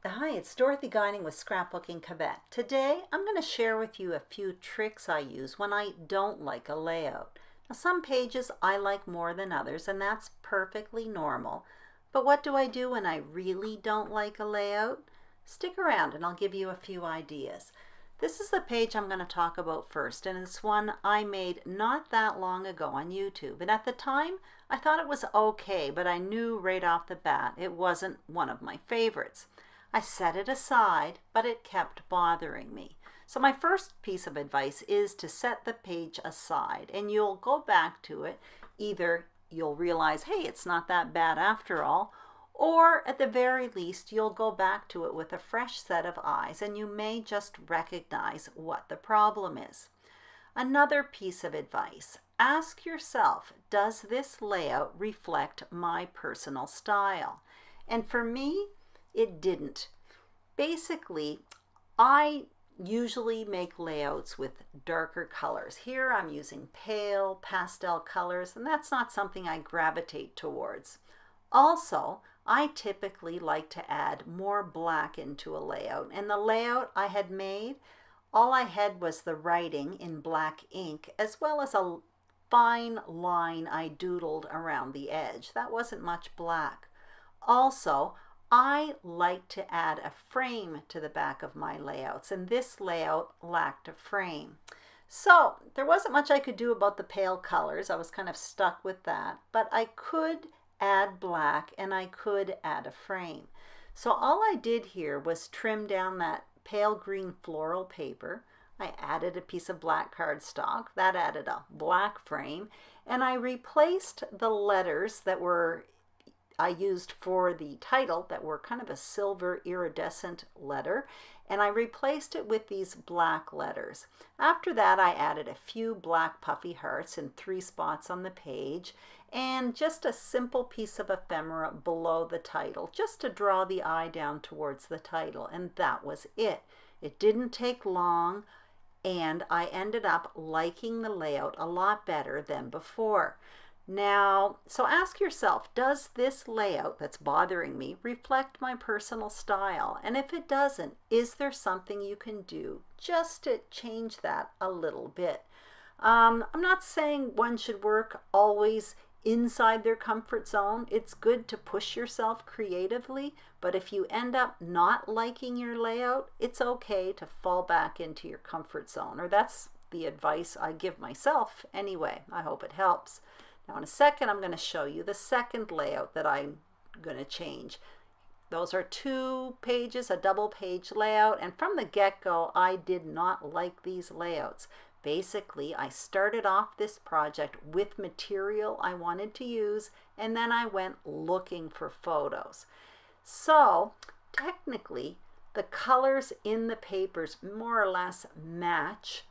Hi, it's Dorothy Guining with Scrapbooking Quebec. Today I'm going to share with you a few tricks I use when I don't like a layout. Now, some pages I like more than others, and that's perfectly normal. But what do I do when I really don't like a layout? Stick around and I'll give you a few ideas. This is the page I'm going to talk about first, and it's one I made not that long ago on YouTube. And at the time, I thought it was okay, but I knew right off the bat it wasn't one of my favorites. I set it aside, but it kept bothering me. So my first piece of advice is to set the page aside, and you'll go back to it. Either you'll realize, hey, it's not that bad after all, or at the very least, you'll go back to it with a fresh set of eyes, and you may just recognize what the problem is. Another piece of advice, ask yourself, does this layout reflect my personal style? And for me, it didn't. Basically, I usually make layouts with darker colors. Here I'm using pale pastel colors, and that's not something I gravitate towards. Also, I typically like to add more black into a layout, and the layout I had made, all I had was the writing in black ink as well as a fine line I doodled around the edge. That wasn't much black. Also, I like to add a frame to the back of my layouts, and this layout lacked a frame. So there wasn't much I could do about the pale colors. I was kind of stuck with that, but I could add black and I could add a frame. So all I did here was trim down that pale green floral paper. I added a piece of black cardstock. That added a black frame, and I replaced the letters that I used for the title that were kind of a silver iridescent letter, and I replaced it with these black letters. After that, I added a few black puffy hearts in 3 spots on the page and just a simple piece of ephemera below the title, just to draw the eye down towards the title, and that was it. It didn't take long, and I ended up liking the layout a lot better than before. Now, so ask yourself, does this layout that's bothering me reflect my personal style? And if it doesn't, is there something you can do just to change that a little bit? I'm not saying one should work always inside their comfort zone. It's good to push yourself creatively, but if you end up not liking your layout, it's okay to fall back into your comfort zone, or that's the advice I give myself anyway. I hope it helps. Now in a second, I'm going to show you the second layout that I'm going to change. Those are 2 pages, a double page layout, and from the get-go, I did not like these layouts. Basically, I started off this project with material I wanted to use, and then I went looking for photos. So technically, the colors in the papers more or less match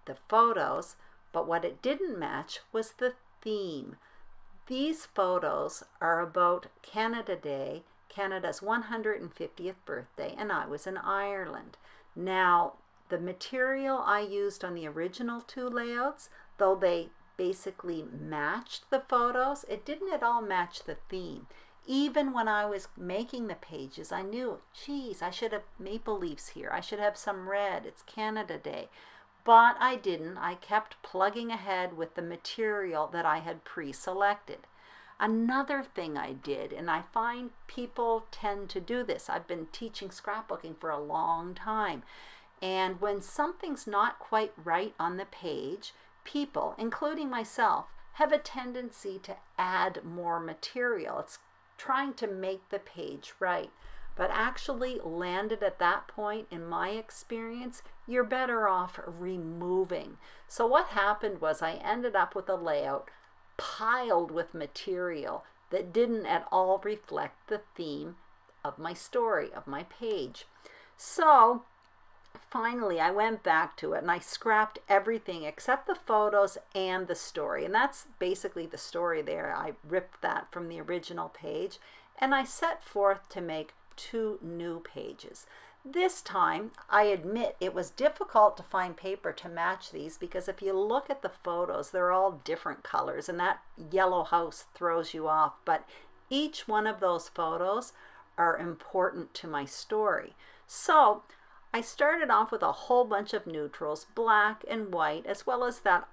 the photos, but what it didn't match was the theme. These photos are about Canada Day, Canada's 150th birthday, and I was in Ireland. Now, the material I used on the original 2 layouts, though they basically matched the photos, it didn't at all match the theme. Even when I was making the pages, I knew, geez, I should have maple leaves here. I should have some red. It's Canada Day. But I didn't. I kept plugging ahead with the material that I had pre-selected. Another thing I did, and I find people tend to do this, I've been teaching scrapbooking for a long time, and when something's not quite right on the page, people, including myself, have a tendency to add more material. It's trying to make the page right. But actually landed at that point, in my experience, you're better off removing. So what happened was I ended up with a layout piled with material that didn't at all reflect the theme of my story, of my page. So finally, I went back to it and I scrapped everything except the photos and the story. And that's basically the story there. I ripped that from the original page and I set forth to make 2 new pages. This time, I admit it was difficult to find paper to match these because if you look at the photos, they're all different colors and that yellow house throws you off. But each one of those photos are important to my story. So I started off with a whole bunch of neutrals, black and white, as well as that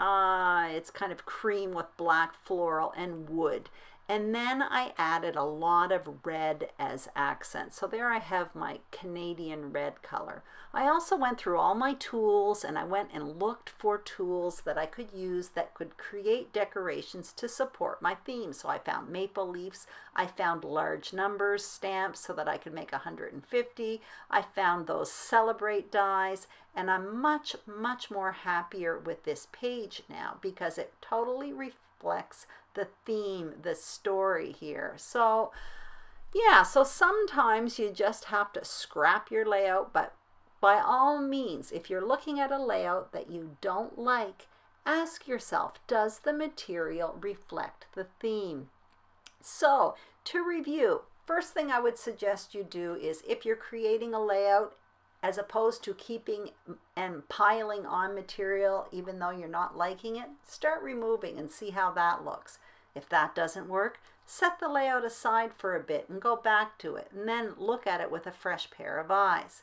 it's kind of cream with black floral and wood. And then I added a lot of red as accents. So there I have my Canadian red color. I also went through all my tools and I went and looked for tools that I could use that could create decorations to support my theme. So I found maple leaves. I found large numbers stamps so that I could make 150. I found those celebrate dies, and I'm much, much more happier with this page now because it totally reflects the theme, the story here. So yeah, so sometimes you just have to scrap your layout, but by all means, if you're looking at a layout that you don't like, ask yourself, does the material reflect the theme? So to review, first thing I would suggest you do is if you're creating a layout, as opposed to keeping and piling on material even though you're not liking it, start removing and see how that looks. If that doesn't work, set the layout aside for a bit and go back to it, and then look at it with a fresh pair of eyes.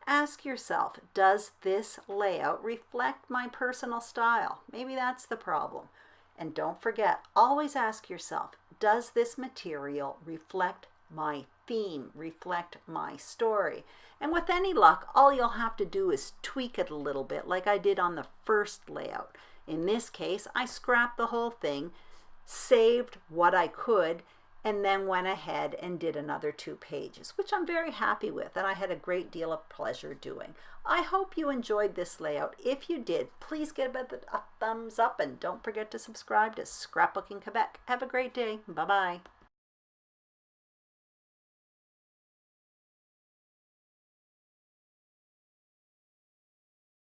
Ask yourself, does this layout reflect my personal style? Maybe that's the problem. And don't forget, always ask yourself, does this material reflect my theme, reflect my story? And with any luck, all you'll have to do is tweak it a little bit like I did on the first layout. In this case, I scrapped the whole thing, saved what I could, and then went ahead and did another 2 pages, which I'm very happy with, and I had a great deal of pleasure doing. I hope you enjoyed this layout. If you did, please give it a thumbs up, and don't forget to subscribe to Scrapbooking Quebec. Have a great day. Bye-bye.